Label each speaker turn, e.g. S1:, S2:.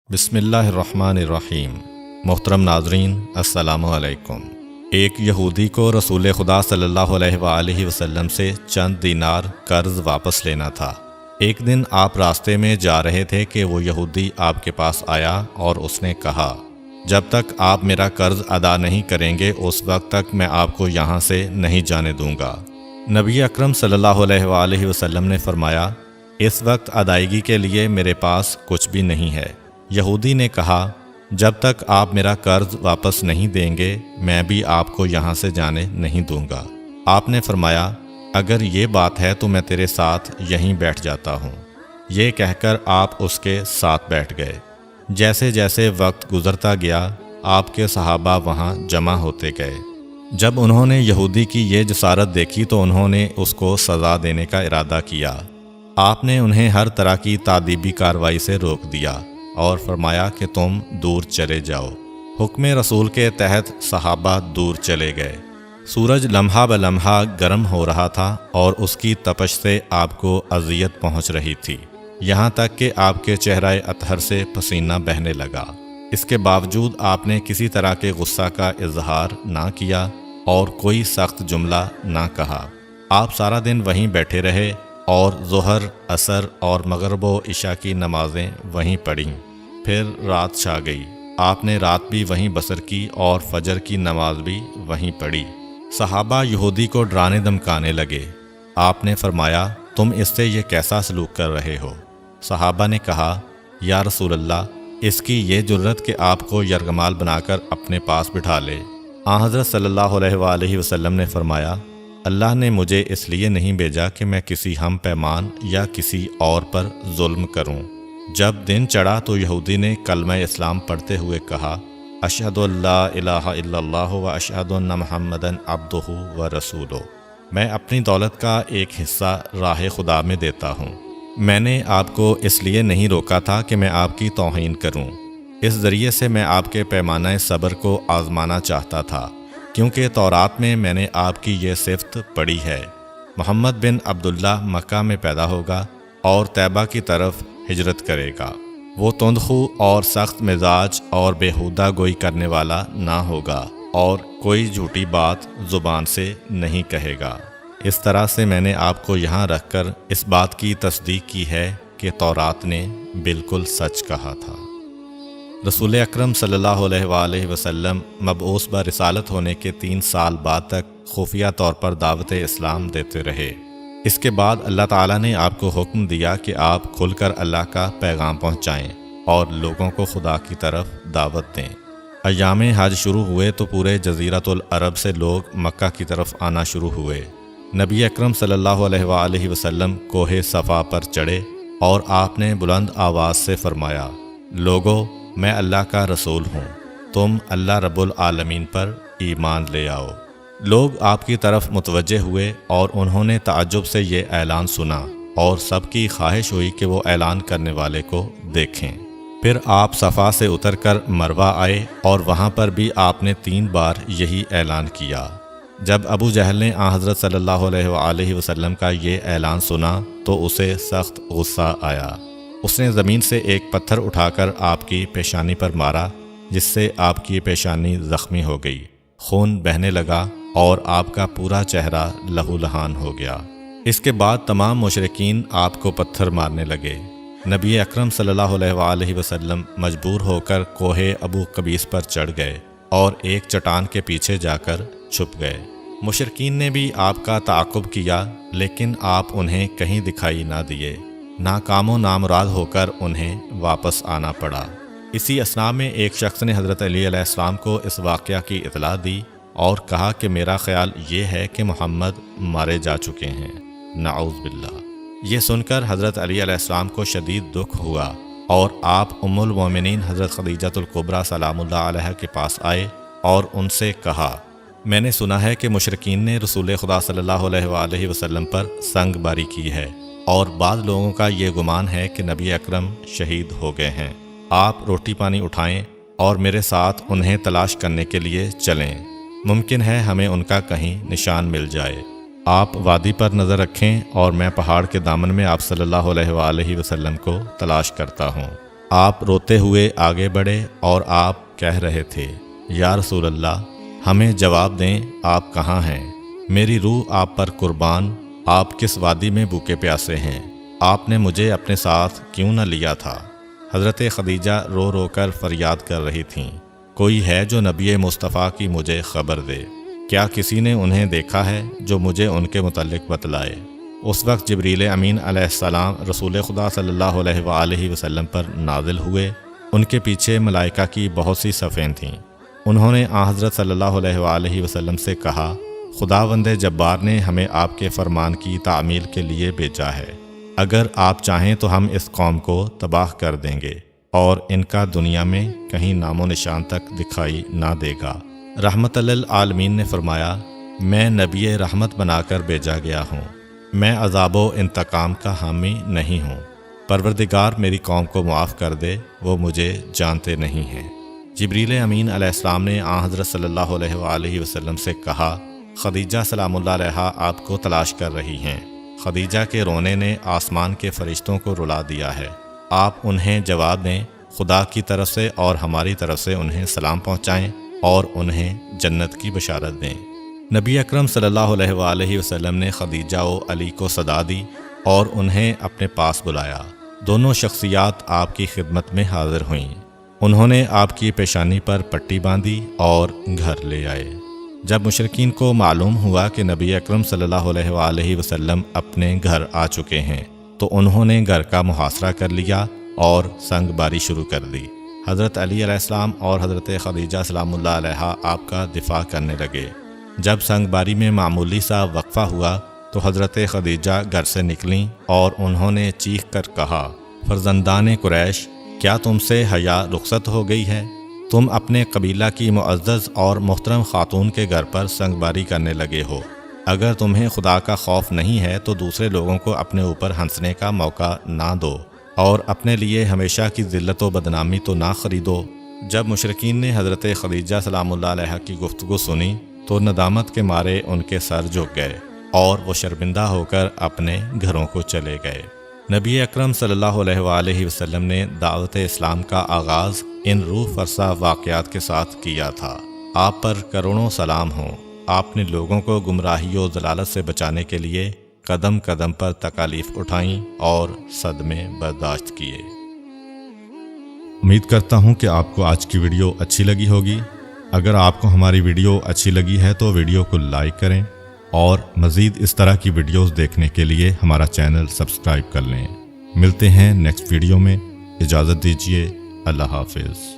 S1: بسم اللہ الرحمن الرحیم۔ محترم ناظرین، السلام علیکم۔ ایک یہودی کو رسول خدا صلی اللہ علیہ وآلہ وسلم سے چند دینار قرض واپس لینا تھا۔ ایک دن آپ راستے میں جا رہے تھے کہ وہ یہودی آپ کے پاس آیا اور اس نے کہا، جب تک آپ میرا قرض ادا نہیں کریں گے اس وقت تک میں آپ کو یہاں سے نہیں جانے دوں گا۔ نبی اکرم صلی اللہ علیہ وآلہ وسلم نے فرمایا، اس وقت ادائیگی کے لیے میرے پاس کچھ بھی نہیں ہے۔ یہودی نے کہا، جب تک آپ میرا قرض واپس نہیں دیں گے میں بھی آپ کو یہاں سے جانے نہیں دوں گا۔ آپ نے فرمایا، اگر یہ بات ہے تو میں تیرے ساتھ یہیں بیٹھ جاتا ہوں۔ یہ کہہ کر آپ اس کے ساتھ بیٹھ گئے۔ جیسے جیسے وقت گزرتا گیا آپ کے صحابہ وہاں جمع ہوتے گئے۔ جب انہوں نے یہودی کی یہ جسارت دیکھی تو انہوں نے اس کو سزا دینے کا ارادہ کیا۔ آپ نے انہیں ہر طرح کی تادیبی کارروائی سے روک دیا اور فرمایا کہ تم دور چلے جاؤ۔ حکم رسول کے تحت صحابہ دور چلے گئے۔ سورج لمحہ بلمحہ گرم ہو رہا تھا اور اس کی تپش سے آپ کو اذیت پہنچ رہی تھی، یہاں تک کہ آپ کے چہرہ اطہر سے پسینہ بہنے لگا۔ اس کے باوجود آپ نے کسی طرح کے غصہ کا اظہار نہ کیا اور کوئی سخت جملہ نہ کہا۔ آپ سارا دن وہیں بیٹھے رہے اور ظہر، عصر اور مغرب و عشاء کی نمازیں وہیں پڑھیں۔ پھر رات چھا گئی۔ آپ نے رات بھی وہیں بسر کی اور فجر کی نماز بھی وہیں پڑھی۔ صحابہ یہودی کو ڈرانے دھمکانے لگے۔ آپ نے فرمایا، تم اس سے یہ کیسا سلوک کر رہے ہو؟ صحابہ نے کہا، یا رسول اللہ، اس کی یہ جرت کہ آپ کو یرغمال بنا کر اپنے پاس بٹھا لے۔ آن حضرت صلی اللہ علیہ وآلہ وسلم نے فرمایا، اللہ نے مجھے اس لیے نہیں بھیجا کہ میں کسی ہم پیمان یا کسی اور پر ظلم کروں۔ جب دن چڑھا تو یہودی نے کلمہ اسلام پڑھتے ہوئے کہا، اشہد ان لا الہ الا اللہ و اشہد ان محمدً عبدہ و رسولہ۔ میں اپنی دولت کا ایک حصہ راہ خدا میں دیتا ہوں۔ میں نے آپ کو اس لیے نہیں روکا تھا کہ میں آپ کی توہین کروں۔ اس ذریعے سے میں آپ کے پیمانہ صبر کو آزمانا چاہتا تھا، کیونکہ تورات میں نے آپ کی یہ صفت پڑھی ہے، محمد بن عبداللہ مکہ میں پیدا ہوگا اور طیبہ کی طرف ہجرت کرے گا۔ وہ تندخو اور سخت مزاج اور بیہودہ گوئی کرنے والا نہ ہوگا اور کوئی جھوٹی بات زبان سے نہیں کہے گا۔ اس طرح سے میں نے آپ کو یہاں رکھ کر اس بات کی تصدیق کی ہے کہ تورات نے بالکل سچ کہا تھا۔ رسول اکرم صلی اللہ علیہ وآلہ وسلم مبعوث برسالت ہونے کے 3 سال بعد تک خفیہ طور پر دعوت اسلام دیتے رہے۔ اس کے بعد اللہ تعالیٰ نے آپ کو حکم دیا کہ آپ کھل کر اللہ کا پیغام پہنچائیں اور لوگوں کو خدا کی طرف دعوت دیں۔ ایام حج شروع ہوئے تو پورے جزیرۃ العرب سے لوگ مکہ کی طرف آنا شروع ہوئے۔ نبی اکرم صلی اللہ علیہ وآلہ وسلم کوہ صفا پر چڑھے اور آپ نے بلند آواز سے فرمایا، لوگو، میں اللہ کا رسول ہوں، تم اللہ رب العالمین پر ایمان لے آؤ۔ لوگ آپ کی طرف متوجہ ہوئے اور انہوں نے تعجب سے یہ اعلان سنا اور سب کی خواہش ہوئی کہ وہ اعلان کرنے والے کو دیکھیں۔ پھر آپ صفا سے اتر کر مروہ آئے اور وہاں پر بھی آپ نے 3 بار یہی اعلان کیا۔ جب ابو جہل نے آن حضرت صلی اللہ علیہ وآلہ وسلم کا یہ اعلان سنا تو اسے سخت غصہ آیا۔ اس نے زمین سے ایک پتھر اٹھا کر آپ کی پیشانی پر مارا، جس سے آپ کی پیشانی زخمی ہو گئی، خون بہنے لگا اور آپ کا پورا چہرہ لہو لہان ہو گیا۔ اس کے بعد تمام مشرکین آپ کو پتھر مارنے لگے۔ نبی اکرم صلی اللہ علیہ وآلہ وسلم مجبور ہو کر کوہ ابو قبیس پر چڑھ گئے اور ایک چٹان کے پیچھے جا کر چھپ گئے۔ مشرکین نے بھی آپ کا تعاقب کیا لیکن آپ انہیں کہیں دکھائی نہ دیے۔ ناکام و نامراد ہو کر انہیں واپس آنا پڑا۔ اسی اثناء میں ایک شخص نے حضرت علی علیہ السلام کو اس واقعہ کی اطلاع دی اور کہا کہ میرا خیال یہ ہے کہ محمد مارے جا چکے ہیں، نعوذ باللہ۔ یہ سن کر حضرت علی علیہ السلام کو شدید دکھ ہوا اور آپ ام المومنین حضرت خدیجہ الکبریٰ سلام اللہ علیہ کے پاس آئے اور ان سے کہا، میں نے سنا ہے کہ مشرکین نے رسول خدا صلی اللہ علیہ وآلہ وسلم پر سنگ باری کی ہے اور بعض لوگوں کا یہ گمان ہے کہ نبی اکرم شہید ہو گئے ہیں۔ آپ روٹی پانی اٹھائیں اور میرے ساتھ انہیں تلاش کرنے کے لیے چلیں، ممکن ہے ہمیں ان کا کہیں نشان مل جائے۔ آپ وادی پر نظر رکھیں اور میں پہاڑ کے دامن میں آپ صلی اللہ علیہ وآلہ وسلم کو تلاش کرتا ہوں۔ آپ روتے ہوئے آگے بڑھے اور آپ کہہ رہے تھے، یا رسول اللہ، ہمیں جواب دیں، آپ کہاں ہیں؟ میری روح آپ پر قربان، آپ کس وادی میں بھوکے پیاسے ہیں؟ آپ نے مجھے اپنے ساتھ کیوں نہ لیا تھا؟ حضرت خدیجہ رو رو کر فریاد کر رہی تھیں، کوئی ہے جو نبی مصطفیٰ کی مجھے خبر دے؟ کیا کسی نے انہیں دیکھا ہے جو مجھے ان کے متعلق بتلائے؟ اس وقت جبریل امین علیہ السلام رسول خدا صلی اللہ علیہ وآلہ وسلم پر نازل ہوئے۔ ان کے پیچھے ملائکہ کی بہت سی صفیں تھیں۔ انہوں نے حضرت صلی اللہ علیہ وآلہ وسلم سے کہا، خداوند جبار نے ہمیں آپ کے فرمان کی تعمیل کے لیے بھیجا ہے۔ اگر آپ چاہیں تو ہم اس قوم کو تباہ کر دیں گے اور ان کا دنیا میں کہیں نام و نشان تک دکھائی نہ دے گا۔ رحمت للعالمین نے فرمایا، میں نبی رحمت بنا کر بھیجا گیا ہوں، میں عذاب و انتقام کا حامی نہیں ہوں۔ پروردگار میری قوم کو معاف کر دے، وہ مجھے جانتے نہیں ہیں۔ جبریل امین علیہ السلام نے حضرت صلی اللہ علیہ وآلہ وسلم سے کہا، خدیجہ سلام اللہ علیہا آپ کو تلاش کر رہی ہیں۔ خدیجہ کے رونے نے آسمان کے فرشتوں کو رلا دیا ہے، آپ انہیں جواب دیں، خدا کی طرف سے اور ہماری طرف سے انہیں سلام پہنچائیں اور انہیں جنت کی بشارت دیں۔ نبی اکرم صلی اللہ علیہ وآلہ وسلم نے خدیجہ و علی کو صدا دی اور انہیں اپنے پاس بلایا۔ دونوں شخصیات آپ کی خدمت میں حاضر ہوئیں۔ انہوں نے آپ کی پیشانی پر پٹی باندھی اور گھر لے آئے۔ جب مشرکین کو معلوم ہوا کہ نبی اکرم صلی اللہ علیہ وآلہ وسلم اپنے گھر آ چکے ہیں تو انہوں نے گھر کا محاصرہ کر لیا اور سنگ باری شروع کر دی۔ حضرت علی علیہ السلام اور حضرت خدیجہ سلام اللہ علیہا آپ کا دفاع کرنے لگے۔ جب سنگ باری میں معمولی سا وقفہ ہوا تو حضرت خدیجہ گھر سے نکلیں اور انہوں نے چیخ کر کہا، فرزندان قریش، کیا تم سے حیا رخصت ہو گئی ہے؟ تم اپنے قبیلہ کی معزز اور محترم خاتون کے گھر پر سنگ باری کرنے لگے ہو۔ اگر تمہیں خدا کا خوف نہیں ہے تو دوسرے لوگوں کو اپنے اوپر ہنسنے کا موقع نہ دو اور اپنے لیے ہمیشہ کی ذلت و بدنامی تو نہ خریدو۔ جب مشرکین نے حضرت خدیجہ سلام اللہ علیہا کی گفتگو سنی تو ندامت کے مارے ان کے سر جھک گئے اور وہ شرمندہ ہو کر اپنے گھروں کو چلے گئے۔ نبی اکرم صلی اللہ علیہ وآلہ وسلم نے دعوت اسلام کا آغاز ان روح فرسا واقعات کے ساتھ کیا تھا۔ آپ پر کروڑوں سلام ہوں۔ آپ نے لوگوں کو گمراہی و ضلالت سے بچانے کے لیے قدم قدم پر تکالیف اٹھائیں اور صدمے برداشت کیے۔ امید کرتا ہوں کہ آپ کو آج کی ویڈیو اچھی لگی ہوگی۔ اگر آپ کو ہماری ویڈیو اچھی لگی ہے تو ویڈیو کو لائک کریں اور مزید اس طرح کی ویڈیوز دیکھنے کے لیے ہمارا چینل سبسکرائب کر لیں۔ ملتے ہیں نیکسٹ ویڈیو میں، اجازت دیجیے، اللہ حافظ۔